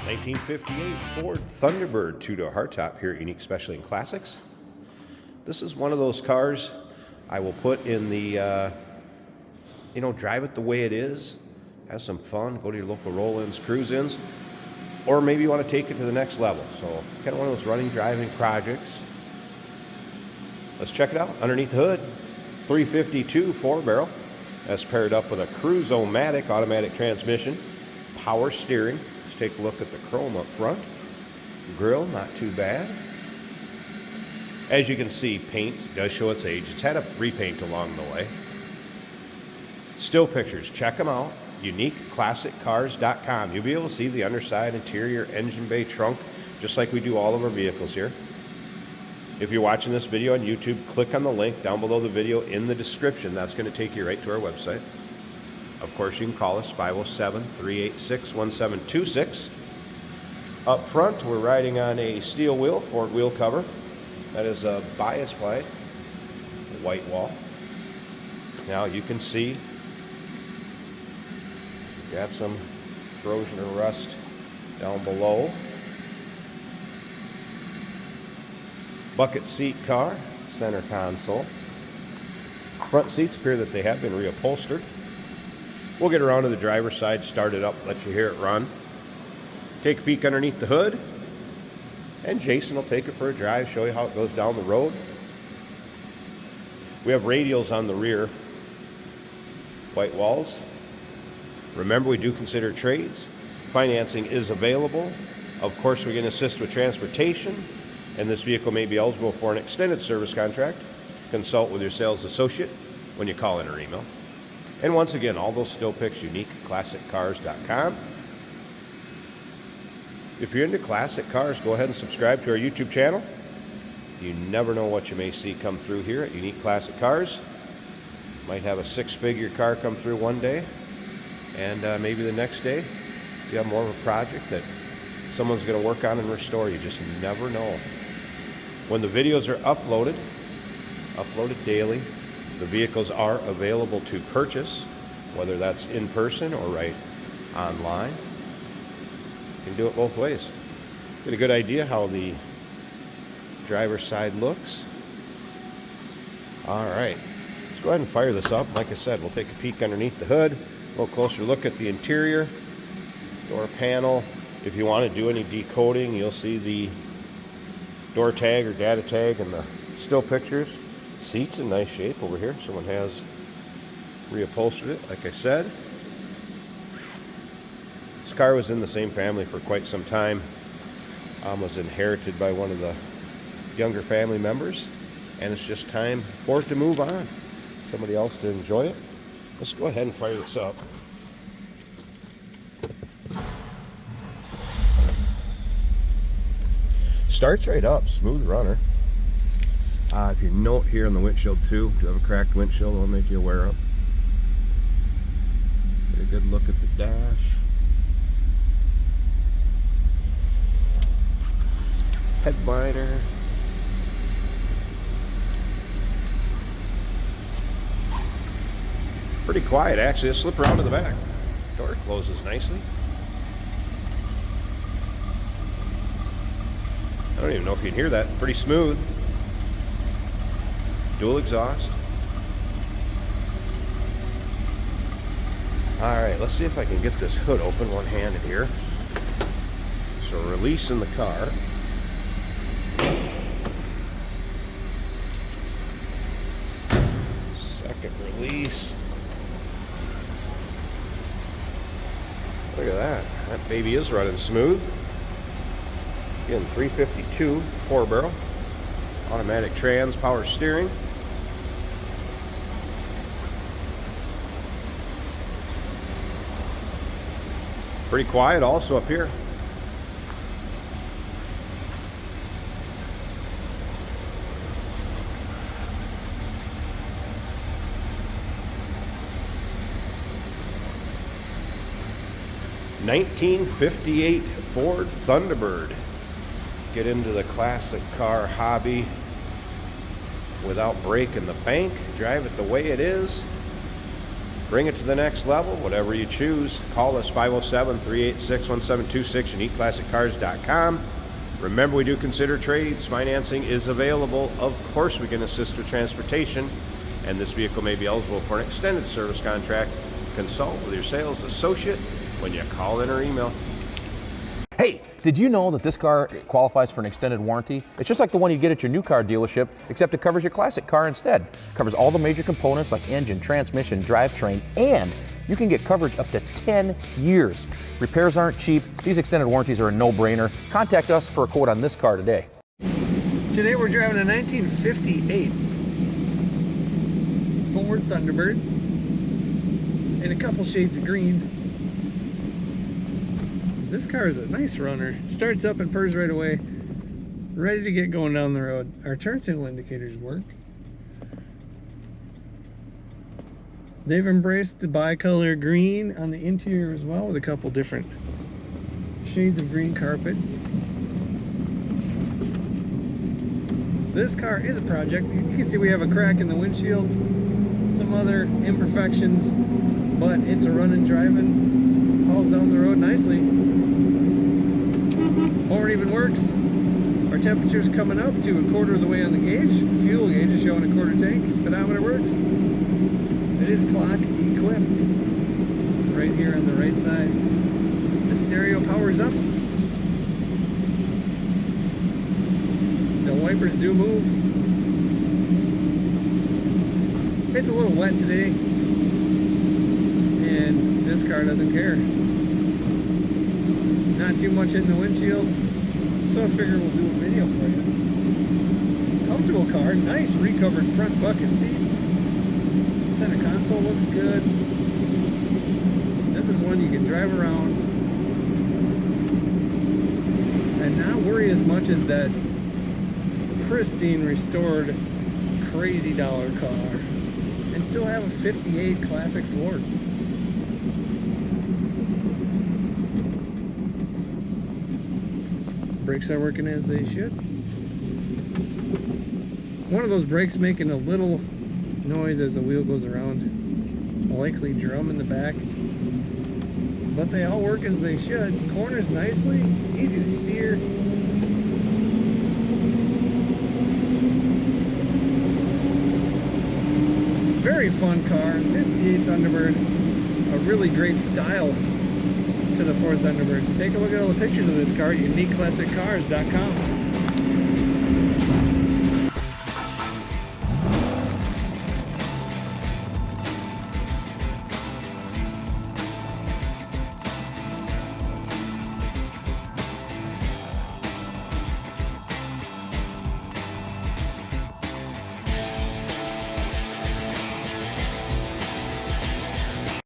1958 Ford Thunderbird two-door hardtop here at Unique Specialty and Classics. This is one of those cars I will put in the, drive it the way it is, have some fun, go to your local roll-ins, cruise-ins, or maybe you want to take it to the next level. So kind of one of those running, driving projects. Let's check it out. Underneath the hood, 352 4-barrel. That's paired up with a Cruise-O-Matic automatic transmission, power steering. Let's take a look at the chrome up front. Grille, not too bad. As you can see, paint does show its age. It's had a repaint along the way. Still pictures, check them out. UniqueClassicCars.com. You'll be able to see the underside, interior, engine bay, trunk, just like we do all of our vehicles here. If you're watching this video on YouTube, click on the link down below the video in the description. That's going to take you right to our website. Of course, you can call us 507-386-1726. Up front, we're riding on a steel wheel, Ford wheel cover. That is a bias by a white wall. Now you can see got some corrosion or rust down below. Bucket seat car, center console. Front seats appear that they have been reupholstered. We'll get around to the driver's side, start it up, let you hear it run. Take a peek underneath the hood, and Jason will take it for a drive, show you how it goes down the road. We have radials on the rear, white walls. Remember, we do consider trades. Financing is available. Of course, we can assist with transportation, and this vehicle may be eligible for an extended service contract. Consult with your sales associate when you call in or email. And once again, all those still pics, UniqueClassicCars.com. If you're into classic cars, go ahead and subscribe to our YouTube channel. You never know what you may see come through here at Unique Classic Cars. Might have a six-figure car come through one day, and maybe the next day you have more of a project that someone's going to work on and restore. You just never know. When the videos are uploaded daily, the vehicles are available to purchase, whether that's in person or right online. You can do it both ways. Get a good idea how the driver's side looks. All right, let's go ahead and fire this up. Like I said, we'll take a peek underneath the hood, a little closer look at the interior, door panel. If you want to do any decoding, you'll see the door tag or data tag and the still pictures. Seats in nice shape over here. Someone has reupholstered it, like I said. This car was in the same family for quite some time. Was inherited by one of the younger family members, and it's just time for it to move on. Somebody else to enjoy it. Let's go ahead and fire this up. Starts right up, smooth runner. If you note here on the windshield too, if you have a cracked windshield, it'll make you aware of. Get a good look at the dash. Headliner. Pretty quiet actually. Let's slip around to the back. Door closes nicely. I don't even know if you can hear that. Pretty smooth. Dual exhaust. Alright, let's see if I can get this hood open one-handed here. So releasing the car. Second release. Look at that. That baby is running smooth. Again, 352 4-barrel. Automatic trans, power steering. Pretty quiet also up here. '58 Ford Thunderbird. Get into the classic car hobby without breaking the bank. Drive it the way it is. Bring it to the next level, whatever you choose. Call us 507-386-1726, uniqueclassiccars.com. Remember, we do consider trades. Financing is available. Of course, we can assist with transportation, and this vehicle may be eligible for an extended service contract. Consult with your sales associate when you call in or email. Hey, did you know that this car qualifies for an extended warranty? It's just like the one you get at your new car dealership, except it covers your classic car instead. It covers all the major components like engine, transmission, drivetrain, and you can get coverage up to 10 years. Repairs aren't cheap. These extended warranties are a no-brainer. Contact us for a quote on this car today. Today we're driving a 1958 Ford Thunderbird in a couple shades of green. This car is a nice runner. Starts up and purrs right away. Ready to get going down the road. Our turn signal indicators work. They've embraced the bicolor green on the interior as well, with a couple different shades of green carpet. This car is a project. You can see we have a crack in the windshield, some other imperfections, but it's a running, driving, hauls down the road nicely. Horn even works. Our temperature's coming up to a quarter of the way on the gauge. Fuel gauge is showing a quarter tank. Speedometer works. It is clock equipped. Right here on the right side. The stereo powers up. The wipers do move. It's a little wet today, and this car doesn't care. Not too much in the windshield, so I figure we'll do a video for you. Comfortable car, nice recovered front bucket seats. Center console looks good. This is one you can drive around and not worry as much as that pristine, restored, crazy dollar car, and still have a 58 classic Ford. Brakes are working as they should. One of those brakes making a little noise as the wheel goes around. A likely drum in the back. But they all work as they should. Corners nicely, easy to steer. Very fun car, 58 Thunderbird. A really great style to the Ford Thunderbird. Take a look at all the pictures of this car at uniqueclassiccars.com.